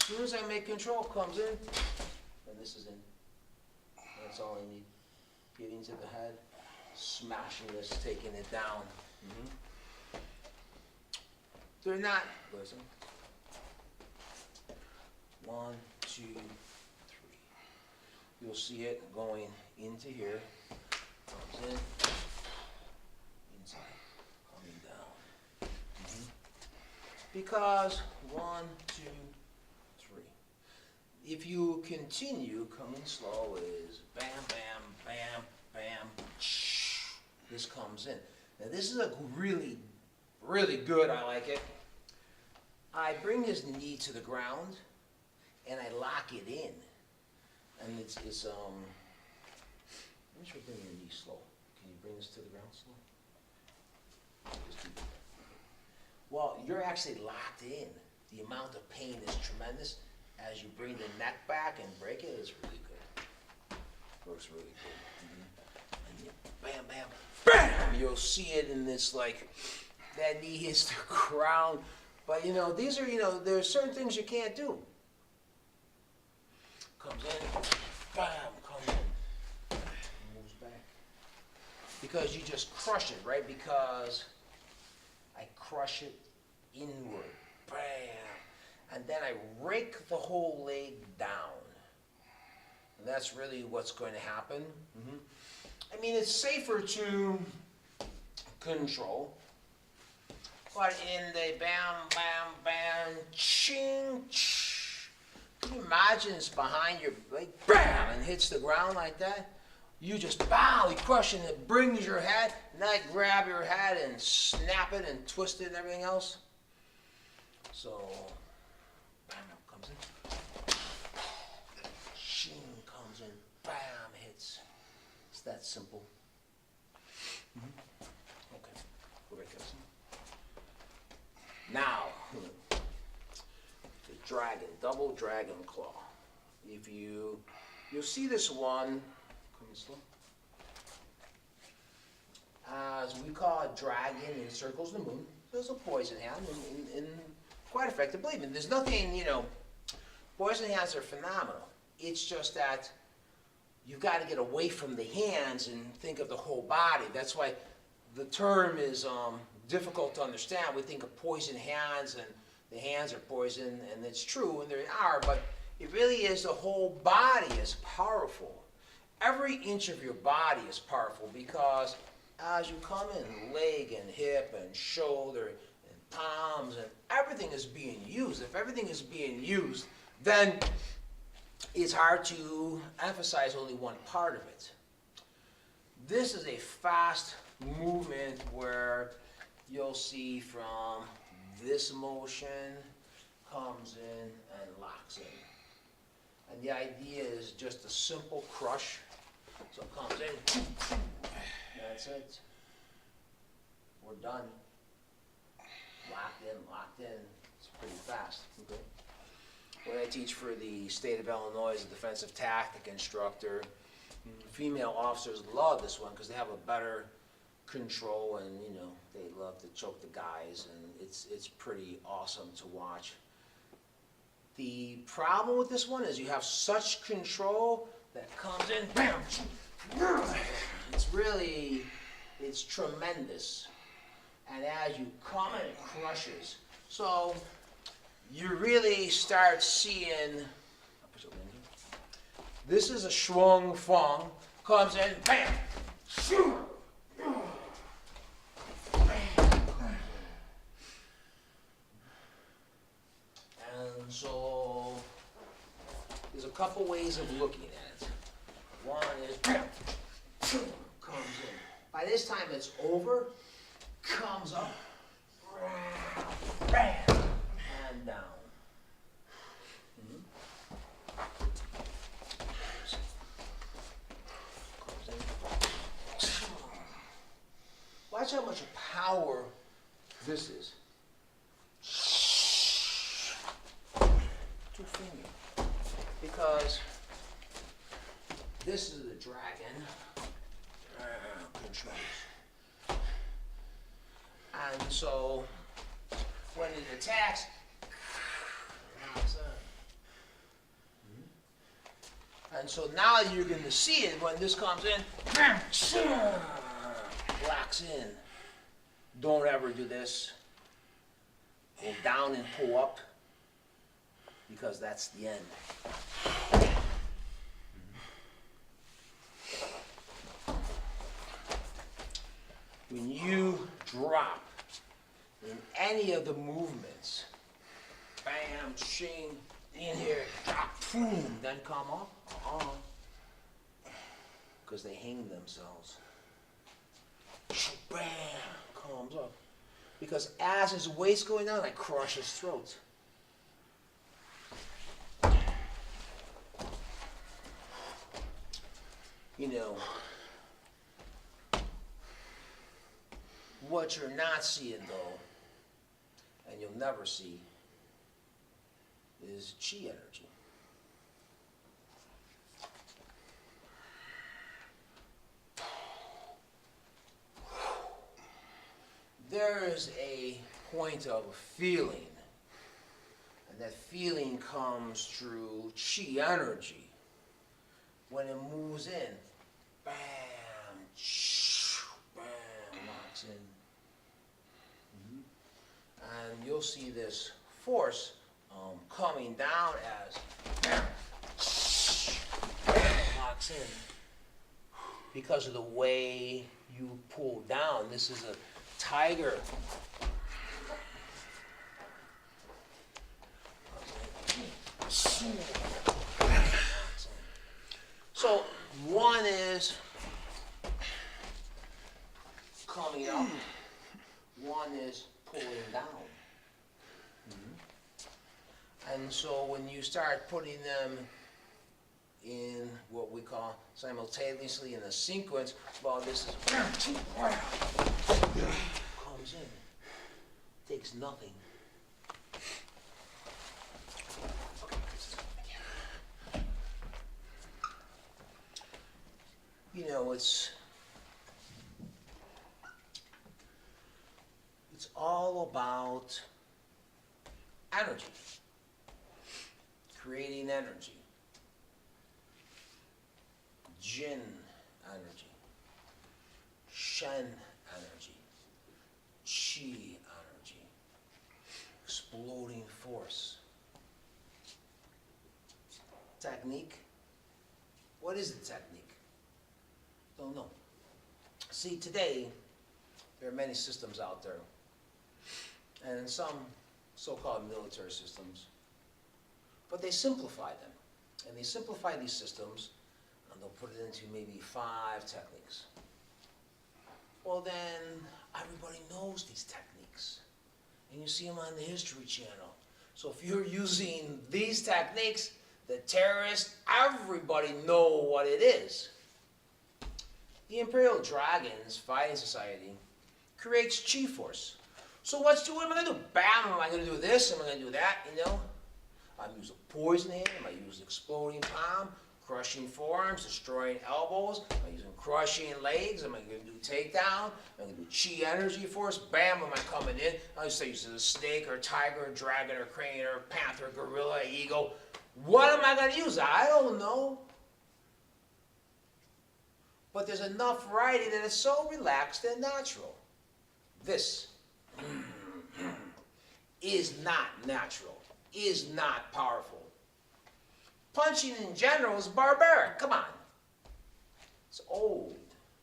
soon as I make control, comes in, and this is in. That's all I need. Getting to the head, smashing this, taking it down. They're not, listen. 1, 2, 3. You'll see it going into here, comes in, inside, coming down. Because 1, 2, 3. If you continue coming slow is bam, bam, bam, bam, this comes in. Now this is a really, really good, I like it. I bring his knee to the ground and I lock it in. And it's let me try bringing your knee slow. Can you bring this to the ground slow? Just keep it. Well, you're actually locked in. The amount of pain is tremendous. As you bring the neck back and break it, it's really good. Works really good. And you bam, bam, bam! You'll see it in this, like, that knee hits the ground. But, these are, there's certain things you can't do. Comes in, bam, comes in, moves back. Because you just crush it, right? Because I crush it inward, bam. And then I rake the whole leg down. And that's really what's going to happen. I mean, it's safer to control. But in the bam, bam, bam, ching, ching. Can you imagine it's behind your leg, bam, and hits the ground like that? You just, bow, you crush it, and it brings your head, and I grab your head and snap it and twist it and everything else. So, bam, comes in. Shing comes in, bam, hits. It's that simple. Okay, go back to this. Now, dragon, double dragon claw. You'll see this one, come slow, as we call it dragon, it circles the moon. There's a poison hand, and quite effective. Believe me, there's nothing, poison hands are phenomenal. It's just that you've got to get away from the hands and think of the whole body. That's why the term is difficult to understand. We think of poison hands and the hands are poison, and it's true, and they are, but it really is the whole body is powerful. Every inch of your body is powerful because as you come in, leg and hip and shoulder and palms, and everything is being used. If everything is being used, then it's hard to emphasize only one part of it. This is a fast movement where you'll see from this motion comes in and locks in. And the idea is just a simple crush. So it comes in, that's it. We're done. Locked in. It's pretty fast. Okay. When I teach for the state of Illinois as a defensive tactic instructor, female officers love this one because they have a better control, and they love to choke the guys, and it's pretty awesome to watch. The problem with this one is you have such control that comes in, bam, it's tremendous, and as you come in, it crushes. So you really start seeing, this is a Shuang Feng, comes in, bam, and so there's a couple ways of looking at it. One is, bam, comes in. By this time it's over, comes up, bam, and down. Watch how much power this is. 2 fingers. Because this is the dragon controls. And so when it attacks, And so now you're going to see it when this comes in, locks in. Don't ever do this. Go down and pull up, because that's the end. When you drop in any of the movements, bam, shing, in here, drop, boom, then come up, because they hang themselves. Bam, comes up. Because as his weight's going down, I crush his throat. You know, what you're not seeing though, and you'll never see, is chi energy. There is a point of feeling, and that feeling comes through chi energy. When it moves in, bam, bam, locks in. And you'll see this force coming down as bam, locks in. Because of the way you pull down, this is a tiger. So one is coming up, one is pulling down. And so when you start putting them in what we call simultaneously in a sequence, well, this is comes in, takes nothing. You know, it's all about energy, creating energy, Jin energy, Shen energy, Chi energy, exploding force. Technique. What is the technique? Don't know. See, today, there are many systems out there, and some so-called military systems, but they simplify them. And they simplify these systems, and they'll put it into maybe 5 techniques. Well, then, everybody knows these techniques, and you see them on the History Channel. So if you're using these techniques, the terrorists, everybody know what it is. The Imperial Dragons Fighting Society creates chi force. So what am I going to do? Bam, am I going to do this? Am I going to do that? You know? I'm using poison hand, I use exploding palm, crushing forearms, destroying elbows, I'm using crushing legs, am I going to do takedown, I'm going to do chi energy force, bam, am I coming in? I just say using a snake or tiger or dragon or crane or panther, gorilla, eagle. What am I going to use? I don't know. But there's enough variety that it's so relaxed and natural. This is not natural, is not powerful. Punching in general is barbaric. Come on. It's old.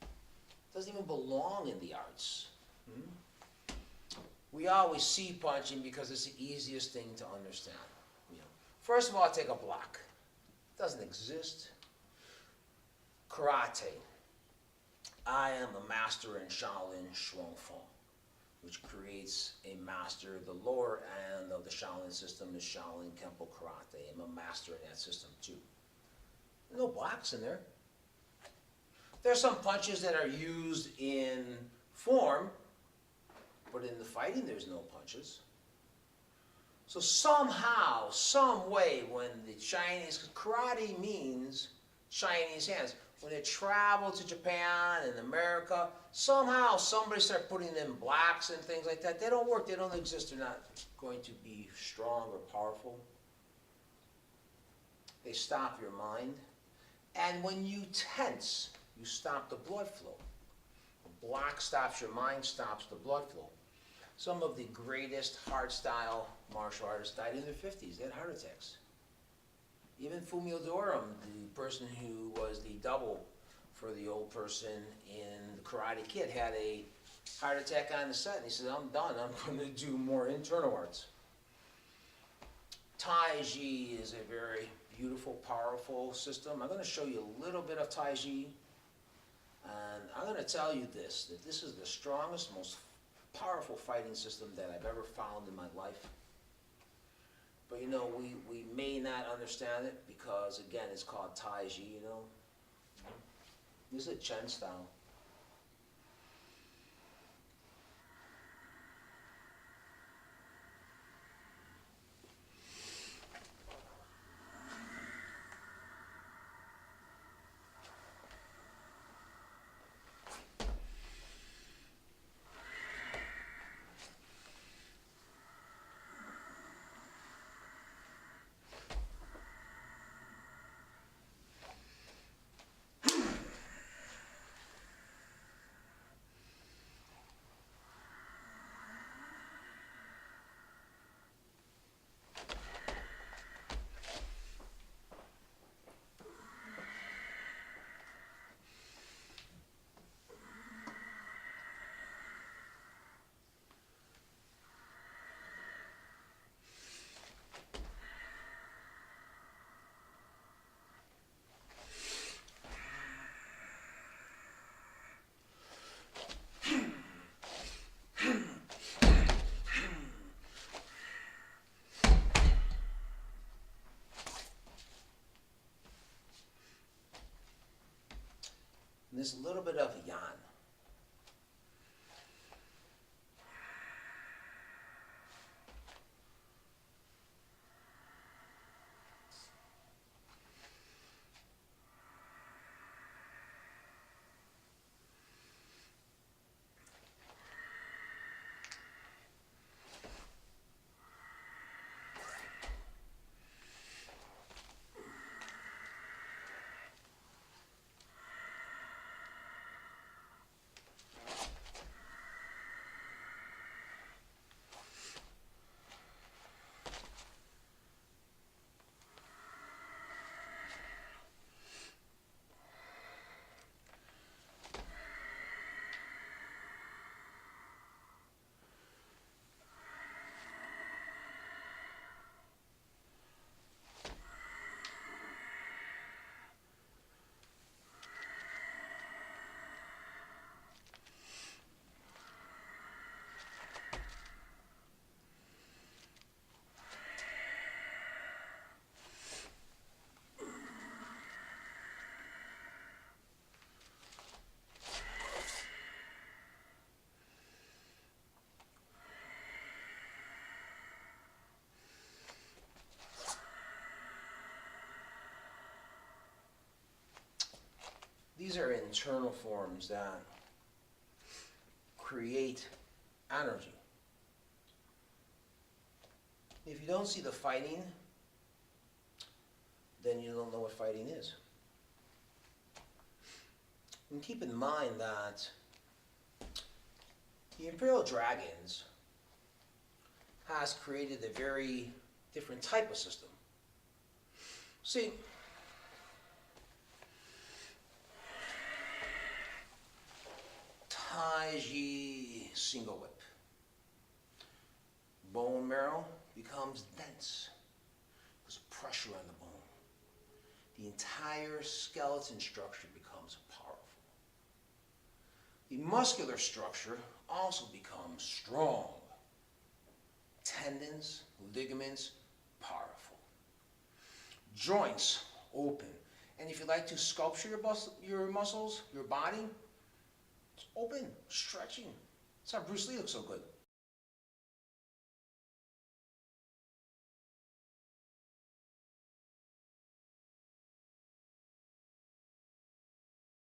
It doesn't even belong in the arts. We always see punching because it's the easiest thing to understand. You know, first of all, take a block. It doesn't exist. Karate. I am a master in Shaolin Warrior, which creates a master. The lower end of the Shaolin system is Shaolin Kempo Karate. I'm a master in that system too. There's no blocks in there. There are some punches that are used in form, but in the fighting there's no punches. So somehow, some way, when the Chinese, karate means Chinese hands. When it traveled to Japan and America, somehow somebody started putting in blocks and things like that. They don't work, they don't exist, they're not going to be strong or powerful. They stop your mind. And when you tense, you stop the blood flow. A block stops your mind, stops the blood flow. Some of the greatest hard-style martial artists died in their 50s. They had heart attacks. Even Fumio Dorum, the person who was the double for the old person in The Karate Kid, had a heart attack on the set, and he said, I'm done, I'm going to do more internal arts. Tai Chi is a very beautiful, powerful system. I'm going to show you a little bit of Tai Chi, and I'm going to tell you this, that this is the strongest, most powerful fighting system that I've ever found in my life. But you know, we may not understand it because, again, it's called Tai Chi, you know. This is a Chen style. And there's a little bit of yan. These are internal forms that create energy. If you don't see the fighting, then you don't know what fighting is. And keep in mind that the Imperial Dragons has created a very different type of system. See, Tai Chi single whip. Bone marrow becomes dense. There's pressure on the bone. The entire skeleton structure becomes powerful. The muscular structure also becomes strong. Tendons, ligaments, powerful. Joints open. And if you like to sculpture your muscles, your body, it's open, stretching. That's how Bruce Lee looks so good.